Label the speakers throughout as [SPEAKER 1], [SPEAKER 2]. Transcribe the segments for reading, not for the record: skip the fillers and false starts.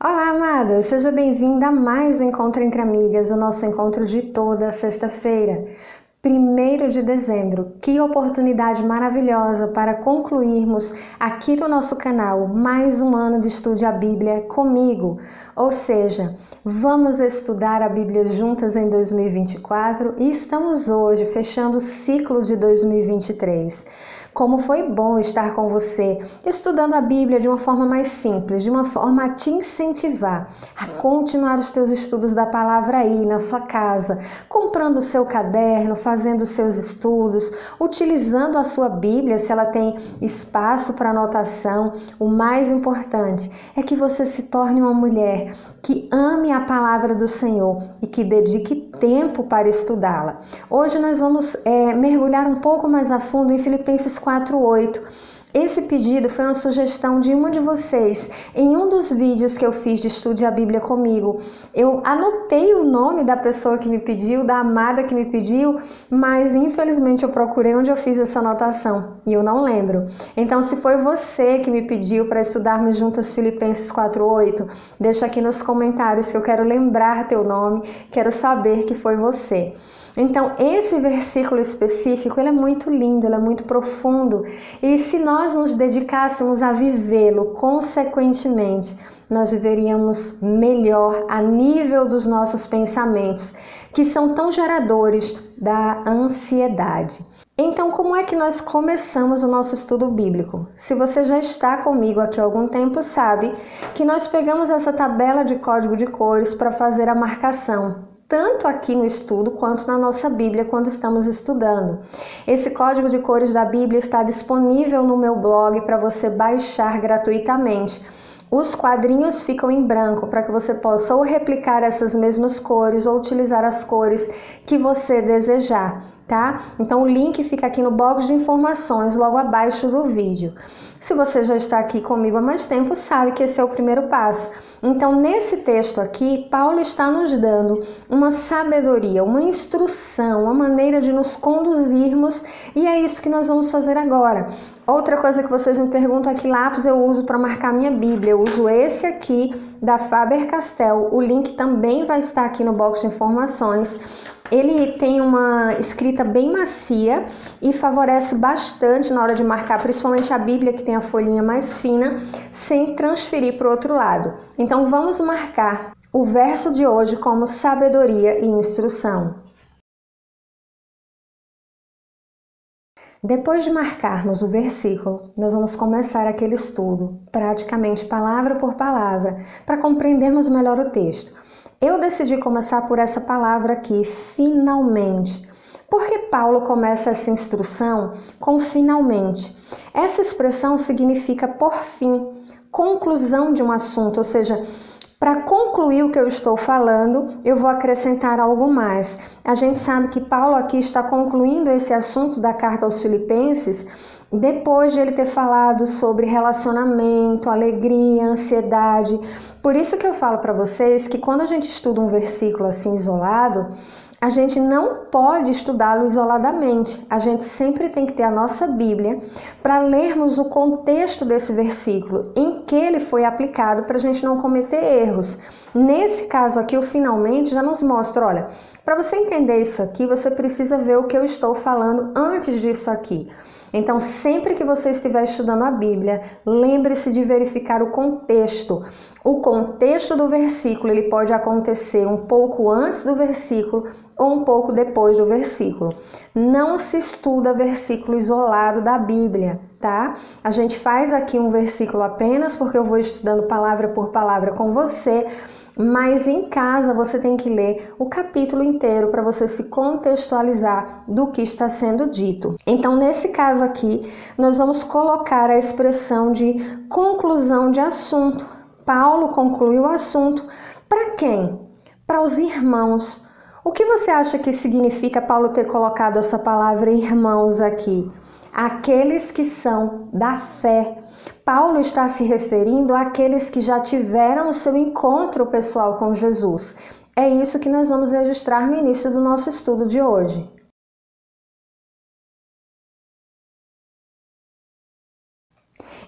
[SPEAKER 1] Olá, amada! Seja bem-vinda a mais um Encontro Entre Amigas, o nosso encontro de toda sexta-feira, 1º de dezembro. Que oportunidade maravilhosa para concluirmos aqui no nosso canal mais um ano de Estude a Bíblia comigo. Ou seja, vamos estudar a Bíblia juntas em 2024 e estamos hoje fechando o ciclo de 2023. Como foi bom estar com você, estudando a Bíblia de uma forma mais simples, de uma forma a te incentivar a continuar os teus estudos da palavra aí na sua casa, comprando o seu caderno, fazendo os seus estudos, utilizando a sua Bíblia se ela tem espaço para anotação. O mais importante é que você se torne uma mulher que ame a palavra do Senhor e que dedique tempo para estudá-la. Hoje nós vamos mergulhar um pouco mais a fundo em Filipenses 4:8. Esse pedido foi uma sugestão de uma de vocês. Em um dos vídeos que eu fiz de Estude a Bíblia comigo, eu anotei o nome da pessoa que me pediu, da amada que me pediu, mas infelizmente eu procurei onde eu fiz essa anotação e eu não lembro. Então, se foi você que me pediu para estudarmos juntas Filipenses 4:8, deixa aqui nos comentários que eu quero lembrar teu nome, quero saber que foi você. Então, esse versículo específico, ele é muito lindo, ele é muito profundo, e se nós nos dedicássemos a vivê-lo consequentemente, nós viveríamos melhor a nível dos nossos pensamentos, que são tão geradores da ansiedade. Então, como é que nós começamos o nosso estudo bíblico? Se você já está comigo aqui há algum tempo, sabe que nós pegamos essa tabela de código de cores para fazer a marcação, tanto aqui no estudo quanto na nossa Bíblia quando estamos estudando. Esse código de cores da Bíblia está disponível no meu blog para você baixar gratuitamente. Os quadrinhos ficam em branco para que você possa ou replicar essas mesmas cores ou utilizar as cores que você desejar, tá? Então o link fica aqui no box de informações logo abaixo do vídeo. Se você já está aqui comigo há mais tempo, sabe que esse é o primeiro passo. Então, nesse texto aqui, Paulo está nos dando uma sabedoria, uma instrução, uma maneira de nos conduzirmos, e é isso que nós vamos fazer agora. Outra coisa que vocês me perguntam é que lápis eu uso para marcar minha Bíblia. Eu uso esse aqui da Faber-Castell. O link também vai estar aqui no box de informações. Ele tem uma escrita bem macia e favorece bastante na hora de marcar, principalmente a Bíblia, que tem a folhinha mais fina, sem transferir para o outro lado. Então vamos marcar o verso de hoje como sabedoria e instrução. Depois de marcarmos o versículo, nós vamos começar aquele estudo, praticamente palavra por palavra, para compreendermos melhor o texto. Eu decidi começar por essa palavra aqui, finalmente. Por que Paulo começa essa instrução com finalmente? Essa expressão significa por fim, conclusão de um assunto, ou seja, para concluir o que eu estou falando, eu vou acrescentar algo mais. A gente sabe que Paulo aqui está concluindo esse assunto da carta aos Filipenses depois de ele ter falado sobre relacionamento, alegria, ansiedade. Por isso que eu falo para vocês que quando a gente estuda um versículo assim isolado, a gente não pode estudá-lo isoladamente. A gente sempre tem que ter a nossa Bíblia para lermos o contexto desse versículo, em que ele foi aplicado, para a gente não cometer erros. Nesse caso aqui, o finalmente já nos mostra, olha, para você entender isso aqui, você precisa ver o que eu estou falando antes disso aqui. Então, sempre que você estiver estudando a Bíblia, lembre-se de verificar o contexto. O contexto do versículo, ele pode acontecer um pouco antes do versículo ou um pouco depois do versículo. Não se estuda versículo isolado da Bíblia, tá? A gente faz aqui um versículo apenas porque eu vou estudando palavra por palavra com você, mas em casa você tem que ler o capítulo inteiro para você se contextualizar do que está sendo dito. Então, nesse caso aqui, nós vamos colocar a expressão de conclusão de assunto. Paulo concluiu o assunto para quem? Para os irmãos. O que você acha que significa Paulo ter colocado essa palavra irmãos aqui? Aqueles que são da fé. Paulo está se referindo àqueles que já tiveram o seu encontro pessoal com Jesus. É isso que nós vamos registrar no início do nosso estudo de hoje.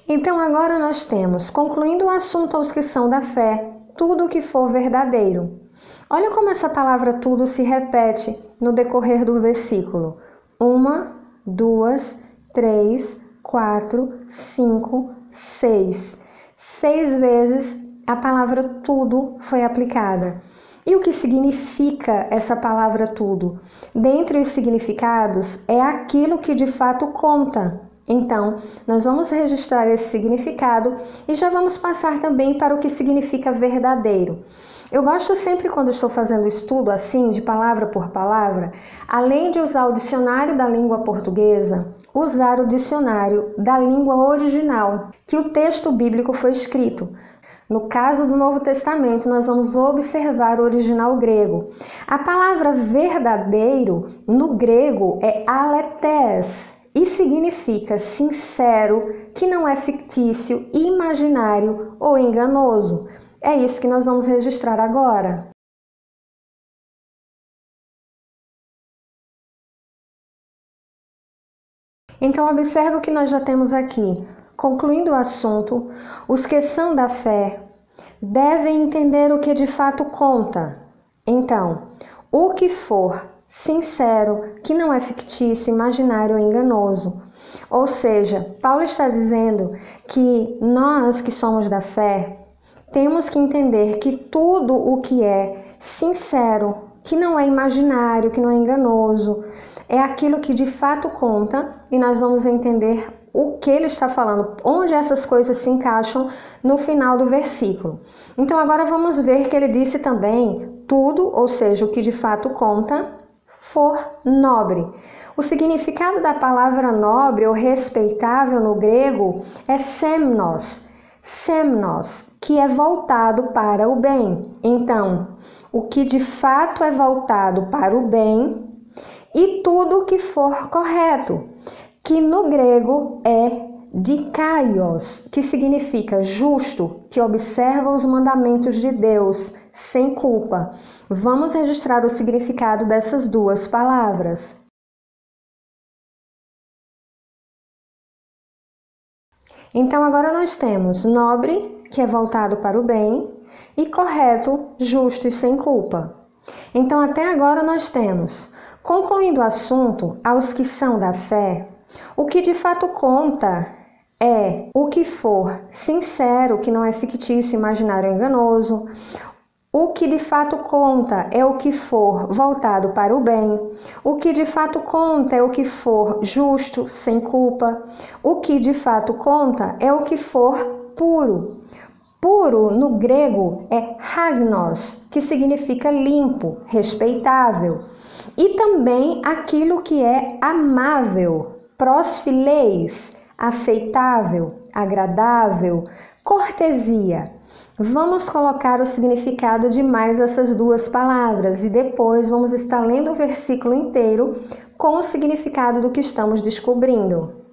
[SPEAKER 1] Então agora nós temos, concluindo o assunto aos que são da fé, tudo que for verdadeiro. Olha como essa palavra tudo se repete no decorrer do versículo. 1, 2, 3, 4, 5, 6. 6 vezes a palavra tudo foi aplicada. E o que significa essa palavra tudo? Dentre os significados, é aquilo que de fato conta. Então, nós vamos registrar esse significado e já vamos passar também para o que significa verdadeiro. Eu gosto sempre, quando estou fazendo estudo assim, de palavra por palavra, além de usar o dicionário da língua portuguesa, usar o dicionário da língua original que o texto bíblico foi escrito. No caso do Novo Testamento, nós vamos observar o original grego. A palavra verdadeiro no grego é aletheia e significa sincero, que não é fictício, imaginário ou enganoso. É isso que nós vamos registrar agora. Então, observe o que nós já temos aqui. Concluindo o assunto, os que são da fé devem entender o que de fato conta. Então, o que for sincero, que não é fictício, imaginário ou enganoso. Ou seja, Paulo está dizendo que nós que somos da fé temos que entender que tudo o que é sincero, que não é imaginário, que não é enganoso, é aquilo que de fato conta, e nós vamos entender o que ele está falando, onde essas coisas se encaixam no final do versículo. Então agora vamos ver que ele disse também tudo, ou seja, o que de fato conta, for nobre. O significado da palavra nobre ou respeitável no grego é semnos, que é voltado para o bem. Então, o que de fato é voltado para o bem e tudo que for correto, que no grego é dikaios, que significa justo, que observa os mandamentos de Deus sem culpa. Vamos registrar o significado dessas duas palavras. Então agora nós temos nobre, que é voltado para o bem, e correto, justo e sem culpa. Então até agora nós temos, concluindo o assunto, aos que são da fé, o que de fato conta é o que for sincero, que não é fictício, imaginário ou enganoso. O que de fato conta é o que for voltado para o bem. O que de fato conta é o que for justo, sem culpa. O que de fato conta é o que for puro. Puro, no grego, é hagnos, que significa limpo, respeitável. E também aquilo que é amável, prosfileis, aceitável, agradável, cortesia. Vamos colocar o significado de mais essas duas palavras e depois vamos estar lendo o versículo inteiro com o significado do que estamos descobrindo.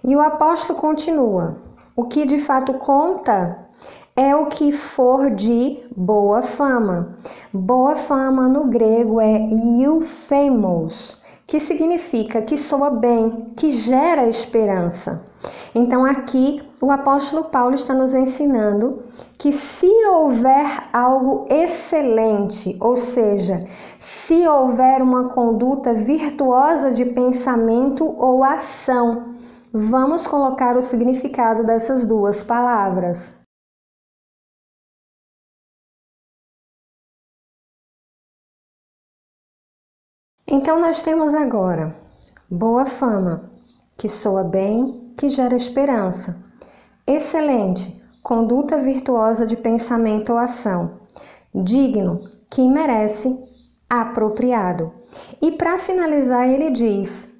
[SPEAKER 1] E o apóstolo continua: o que de fato conta é o que for de boa fama. Boa fama no grego é euphemos, que significa que soa bem, que gera esperança. Então aqui o apóstolo Paulo está nos ensinando que se houver algo excelente, ou seja, se houver uma conduta virtuosa de pensamento ou ação, vamos colocar o significado dessas duas palavras. Então nós temos agora boa fama, que soa bem, que gera esperança. Excelente, conduta virtuosa de pensamento ou ação. Digno, que merece, apropriado. E para finalizar ele diz: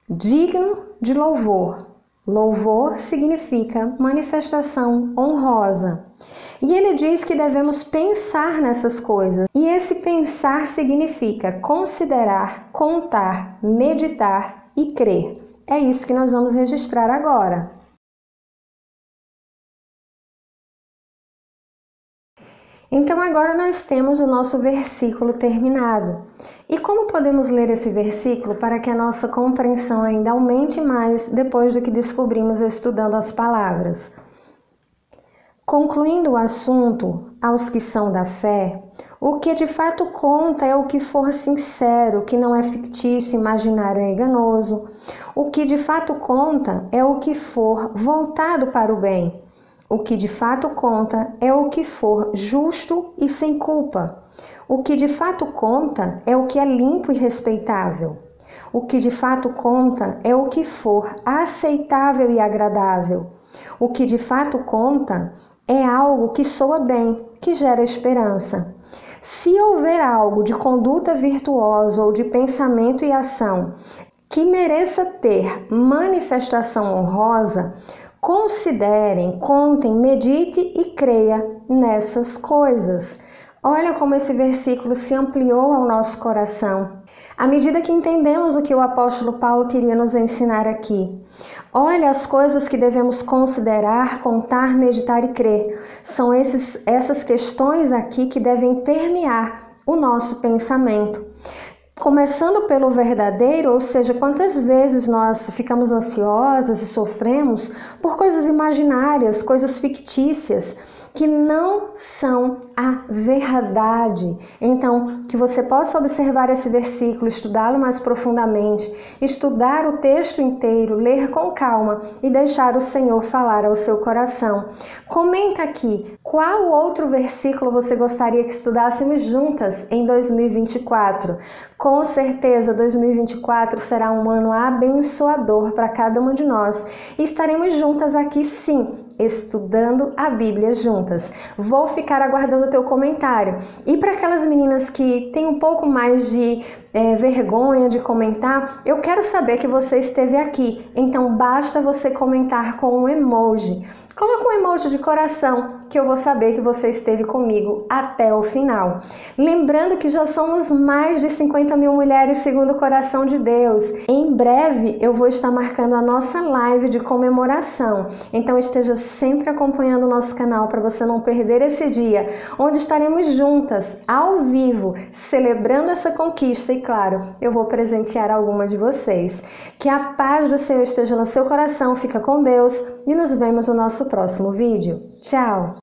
[SPEAKER 1] digno de louvor. Louvor significa manifestação honrosa. E ele diz que devemos pensar nessas coisas. E esse pensar significa considerar, contar, meditar e crer. É isso que nós vamos registrar agora. Então agora nós temos o nosso versículo terminado. E como podemos ler esse versículo para que a nossa compreensão ainda aumente mais depois do que descobrimos estudando as palavras? Concluindo o assunto, aos que são da fé, o que de fato conta é o que for sincero, o que não é fictício, imaginário ou enganoso. O que de fato conta é o que for voltado para o bem. O que de fato conta é o que for justo e sem culpa. O que de fato conta é o que é limpo e respeitável. O que de fato conta é o que for aceitável e agradável. O que de fato conta é algo que soa bem, que gera esperança. Se houver algo de conduta virtuosa ou de pensamento e ação que mereça ter manifestação honrosa, considerem, contem, medite e creia nessas coisas. Olha como esse versículo se ampliou ao nosso coração, à medida que entendemos o que o apóstolo Paulo queria nos ensinar aqui. Olha as coisas que devemos considerar, contar, meditar e crer. São essas questões aqui que devem permear o nosso pensamento. Começando pelo verdadeiro, ou seja, quantas vezes nós ficamos ansiosas e sofremos por coisas imaginárias, coisas fictícias, que não são a verdade. Então, que você possa observar esse versículo, estudá-lo mais profundamente, estudar o texto inteiro, ler com calma e deixar o Senhor falar ao seu coração. Comenta aqui, qual outro versículo você gostaria que estudássemos juntas em 2024? Com certeza, 2024 será um ano abençoador para cada uma de nós e estaremos juntas aqui sim, estudando a Bíblia juntas. Vou ficar aguardando o teu comentário. E para aquelas meninas que têm um pouco mais de vergonha de comentar, eu quero saber que você esteve aqui. Então basta você comentar com um emoji. Coloca um emoji de coração que eu vou saber que você esteve comigo até o final. Lembrando que já somos mais de 50 mil mulheres segundo o coração de Deus. Em breve eu vou estar marcando a nossa live de comemoração. Então esteja sempre acompanhando o nosso canal para você não perder esse dia, onde estaremos juntas, ao vivo, celebrando essa conquista e, claro, eu vou presentear alguma de vocês. Que a paz do Senhor esteja no seu coração, fica com Deus e nos vemos no nosso próximo vídeo. Tchau!